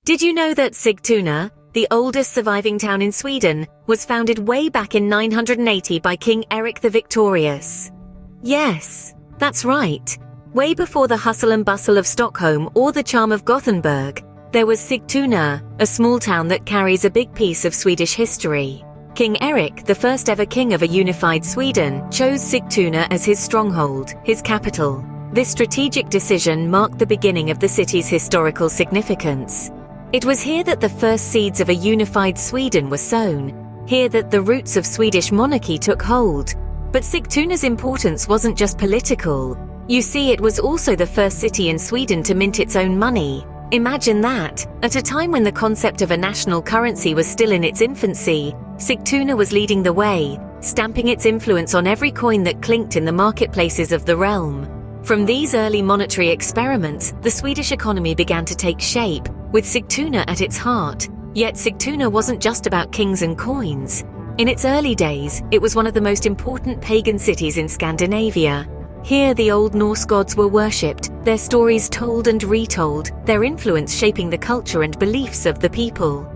Did you know that Sigtuna, the oldest surviving town in Sweden, was founded way back in 980 by King Erik the Victorious? Yes, that's right. Way before the hustle and bustle of Stockholm or the charm of Gothenburg, there was Sigtuna, a small town that carries a big piece of Swedish history. King Erik, the first ever king of a unified Sweden, chose Sigtuna as his stronghold, his capital. This strategic decision marked the beginning of the city's historical significance. It was here that the first seeds of a unified Sweden were sown, here that the roots of Swedish monarchy took hold. But Sigtuna's importance wasn't just political. You see, it was also the first city in Sweden to mint its own money. Imagine that, at a time when the concept of a national currency was still in its infancy, Sigtuna was leading the way, stamping its influence on every coin that clinked in the marketplaces of the realm. From these early monetary experiments, the Swedish economy began to take shape, with Sigtuna at its heart. Yet Sigtuna wasn't just about kings and coins. In its early days, it was one of the most important pagan cities in Scandinavia. Here the Old Norse gods were worshipped, their stories told and retold, their influence shaping the culture and beliefs of the people.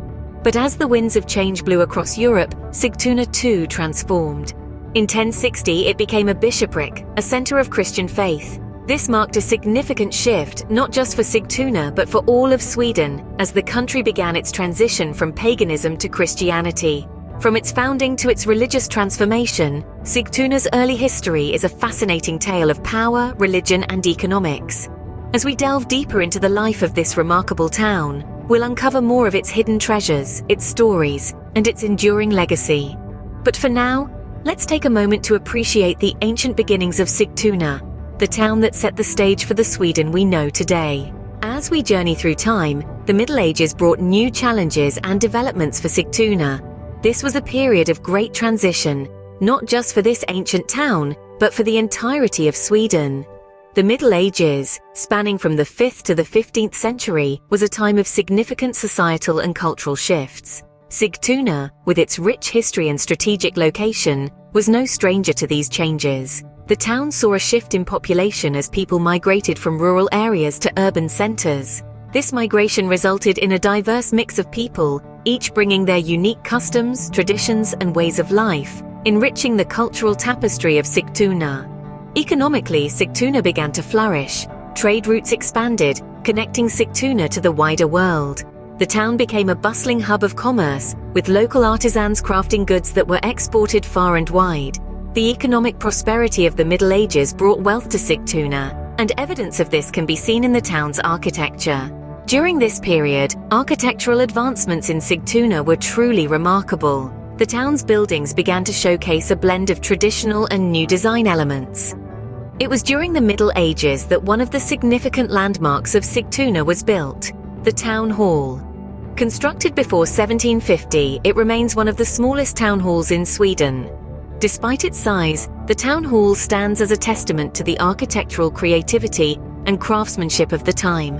But as the winds of change blew across Europe, Sigtuna too transformed. In 1060 it became a bishopric, a center of Christian faith. This marked a significant shift, not just for Sigtuna but for all of Sweden, as the country began its transition from paganism to Christianity. From its founding to its religious transformation, Sigtuna's early history is a fascinating tale of power, religion, and economics. As we delve deeper into the life of this remarkable town, we'll uncover more of its hidden treasures, its stories, and its enduring legacy. But for now, let's take a moment to appreciate the ancient beginnings of Sigtuna, the town that set the stage for the Sweden we know today. As we journey through time, the Middle Ages brought new challenges and developments for Sigtuna. This was a period of great transition, not just for this ancient town, but for the entirety of Sweden. The Middle Ages, spanning from the 5th to the 15th century, was a time of significant societal and cultural shifts. Sigtuna, with its rich history and strategic location, was no stranger to these changes. The town saw a shift in population as people migrated from rural areas to urban centers. This migration resulted in a diverse mix of people, each bringing their unique customs, traditions, and ways of life, enriching the cultural tapestry of Sigtuna. Economically, Sigtuna began to flourish. Trade routes expanded, connecting Sigtuna to the wider world. The town became a bustling hub of commerce, with local artisans crafting goods that were exported far and wide. The economic prosperity of the Middle Ages brought wealth to Sigtuna, and evidence of this can be seen in the town's architecture. During this period, architectural advancements in Sigtuna were truly remarkable. The town's buildings began to showcase a blend of traditional and new design elements. It was during the Middle Ages that one of the significant landmarks of Sigtuna was built, the Town Hall. Constructed before 1750, it remains one of the smallest town halls in Sweden. Despite its size, the Town Hall stands as a testament to the architectural creativity and craftsmanship of the time.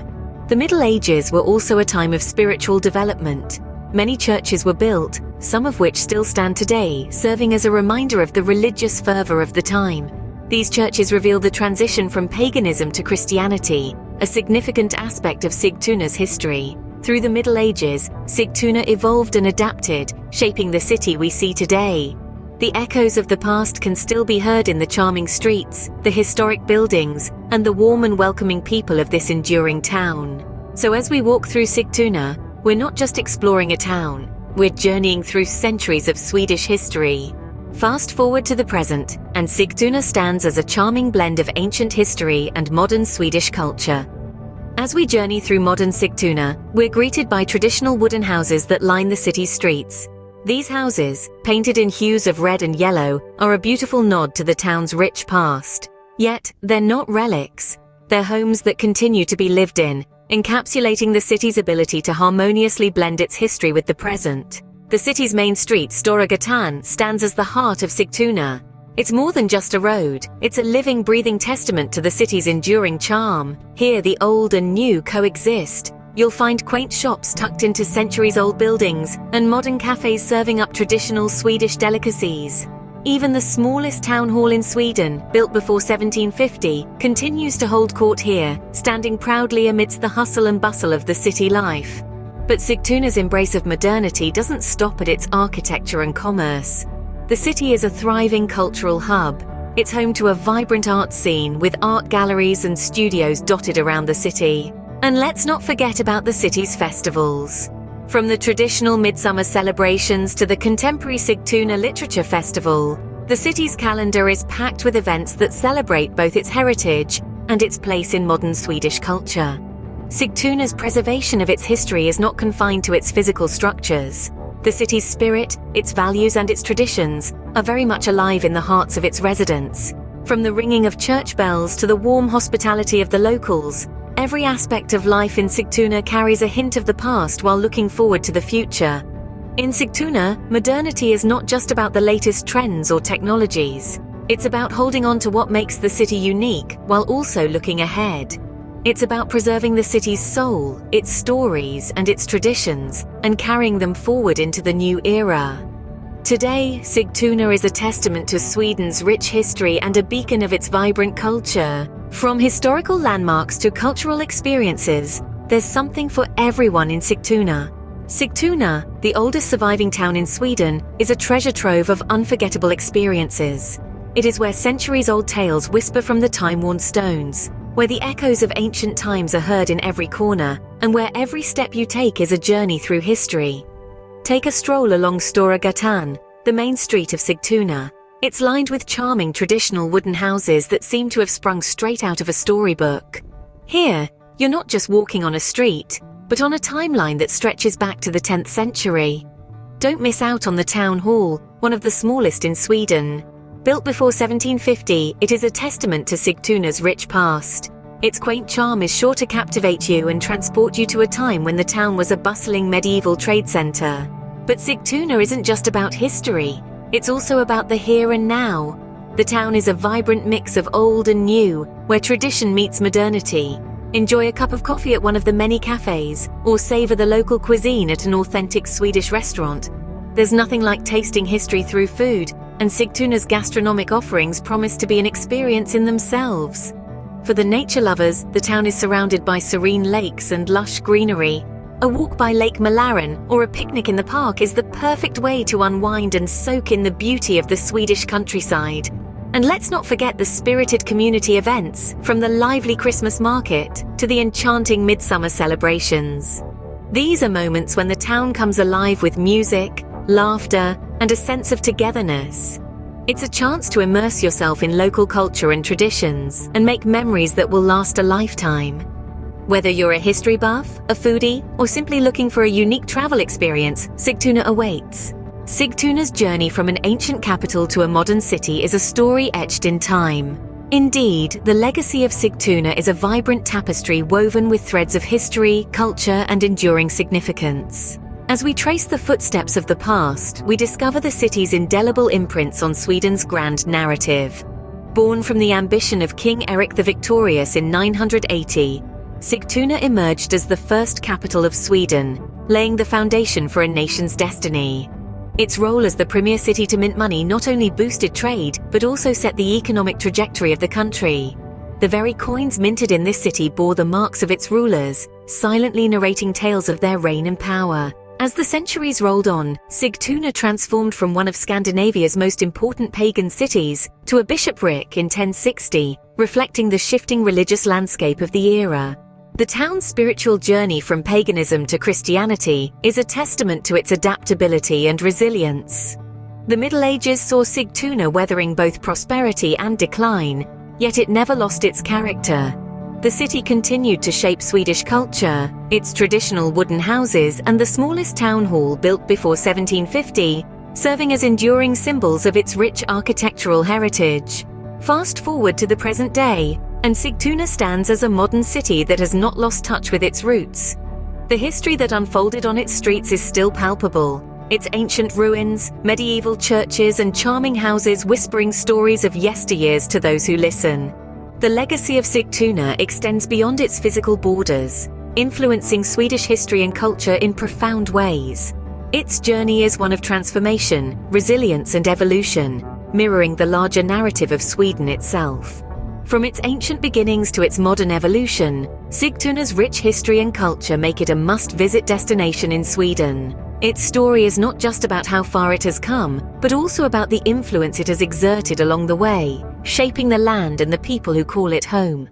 The Middle Ages were also a time of spiritual development. Many churches were built, some of which still stand today, serving as a reminder of the religious fervor of the time. These churches reveal the transition from paganism to Christianity, a significant aspect of Sigtuna's history. Through the Middle Ages, Sigtuna evolved and adapted, shaping the city we see today. The echoes of the past can still be heard in the charming streets, the historic buildings, and the warm and welcoming people of this enduring town. So as we walk through Sigtuna, we're not just exploring a town, we're journeying through centuries of Swedish history. Fast forward to the present, and Sigtuna stands as a charming blend of ancient history and modern Swedish culture. As we journey through modern Sigtuna, we're greeted by traditional wooden houses that line the city's streets. These houses, painted in hues of red and yellow, are a beautiful nod to the town's rich past. Yet, they're not relics. They're homes that continue to be lived in, encapsulating the city's ability to harmoniously blend its history with the present. The city's main street, Stora Gatan, stands as the heart of Sigtuna. It's more than just a road, it's a living, breathing testament to the city's enduring charm. Here, the old and new coexist. You'll find quaint shops tucked into centuries-old buildings and modern cafes serving up traditional Swedish delicacies. Even the smallest town hall in Sweden, built before 1750, continues to hold court here, standing proudly amidst the hustle and bustle of the city life. But Sigtuna's embrace of modernity doesn't stop at its architecture and commerce. The city is a thriving cultural hub. It's home to a vibrant art scene with art galleries and studios dotted around the city. And let's not forget about the city's festivals. From the traditional midsummer celebrations to the contemporary Sigtuna Literature Festival, the city's calendar is packed with events that celebrate both its heritage and its place in modern Swedish culture. Sigtuna's preservation of its history is not confined to its physical structures. The city's spirit, its values and its traditions are very much alive in the hearts of its residents. From the ringing of church bells to the warm hospitality of the locals, every aspect of life in Sigtuna carries a hint of the past while looking forward to the future. In Sigtuna, modernity is not just about the latest trends or technologies. It's about holding on to what makes the city unique while also looking ahead. It's about preserving the city's soul, its stories, and its traditions, and carrying them forward into the new era. Today, Sigtuna is a testament to Sweden's rich history and a beacon of its vibrant culture. From historical landmarks to cultural experiences, there's something for everyone in Sigtuna. Sigtuna, the oldest surviving town in Sweden, is a treasure trove of unforgettable experiences. It is where centuries-old tales whisper from the time-worn stones, where the echoes of ancient times are heard in every corner, and where every step you take is a journey through history. Take a stroll along Stora Gatan, the main street of Sigtuna. It's lined with charming traditional wooden houses that seem to have sprung straight out of a storybook. Here, you're not just walking on a street, but on a timeline that stretches back to the 10th century. Don't miss out on the town hall, one of the smallest in Sweden. Built before 1750, it is a testament to Sigtuna's rich past. Its quaint charm is sure to captivate you and transport you to a time when the town was a bustling medieval trade center. But Sigtuna isn't just about history, it's also about the here and now. The town is a vibrant mix of old and new, where tradition meets modernity. Enjoy a cup of coffee at one of the many cafes, or savor the local cuisine at an authentic Swedish restaurant. There's nothing like tasting history through food, and Sigtuna's gastronomic offerings promise to be an experience in themselves. For the nature lovers, the town is surrounded by serene lakes and lush greenery. A walk by Lake Mälaren or a picnic in the park is the perfect way to unwind and soak in the beauty of the Swedish countryside. And let's not forget the spirited community events, from the lively Christmas market to the enchanting midsummer celebrations. These are moments when the town comes alive with music, laughter, and a sense of togetherness. It's a chance to immerse yourself in local culture and traditions and make memories that will last a lifetime. Whether you're a history buff, a foodie, or simply looking for a unique travel experience, Sigtuna awaits. Sigtuna's journey from an ancient capital to a modern city is a story etched in time. Indeed, the legacy of Sigtuna is a vibrant tapestry woven with threads of history, culture, and enduring significance. As we trace the footsteps of the past, we discover the city's indelible imprints on Sweden's grand narrative. Born from the ambition of King Eric the Victorious in 980, Sigtuna emerged as the first capital of Sweden, laying the foundation for a nation's destiny. Its role as the premier city to mint money not only boosted trade, but also set the economic trajectory of the country. The very coins minted in this city bore the marks of its rulers, silently narrating tales of their reign and power. As the centuries rolled on, Sigtuna transformed from one of Scandinavia's most important pagan cities to a bishopric in 1060, reflecting the shifting religious landscape of the era. The town's spiritual journey from paganism to Christianity is a testament to its adaptability and resilience. The Middle Ages saw Sigtuna weathering both prosperity and decline, yet it never lost its character. The city continued to shape Swedish culture, its traditional wooden houses and the smallest town hall built before 1750, serving as enduring symbols of its rich architectural heritage. Fast forward to the present day, and Sigtuna stands as a modern city that has not lost touch with its roots. The history that unfolded on its streets is still palpable, its ancient ruins, medieval churches and charming houses whispering stories of yesteryears to those who listen. The legacy of Sigtuna extends beyond its physical borders, influencing Swedish history and culture in profound ways. Its journey is one of transformation, resilience and evolution, mirroring the larger narrative of Sweden itself. From its ancient beginnings to its modern evolution, Sigtuna's rich history and culture make it a must-visit destination in Sweden. Its story is not just about how far it has come, but also about the influence it has exerted along the way, shaping the land and the people who call it home.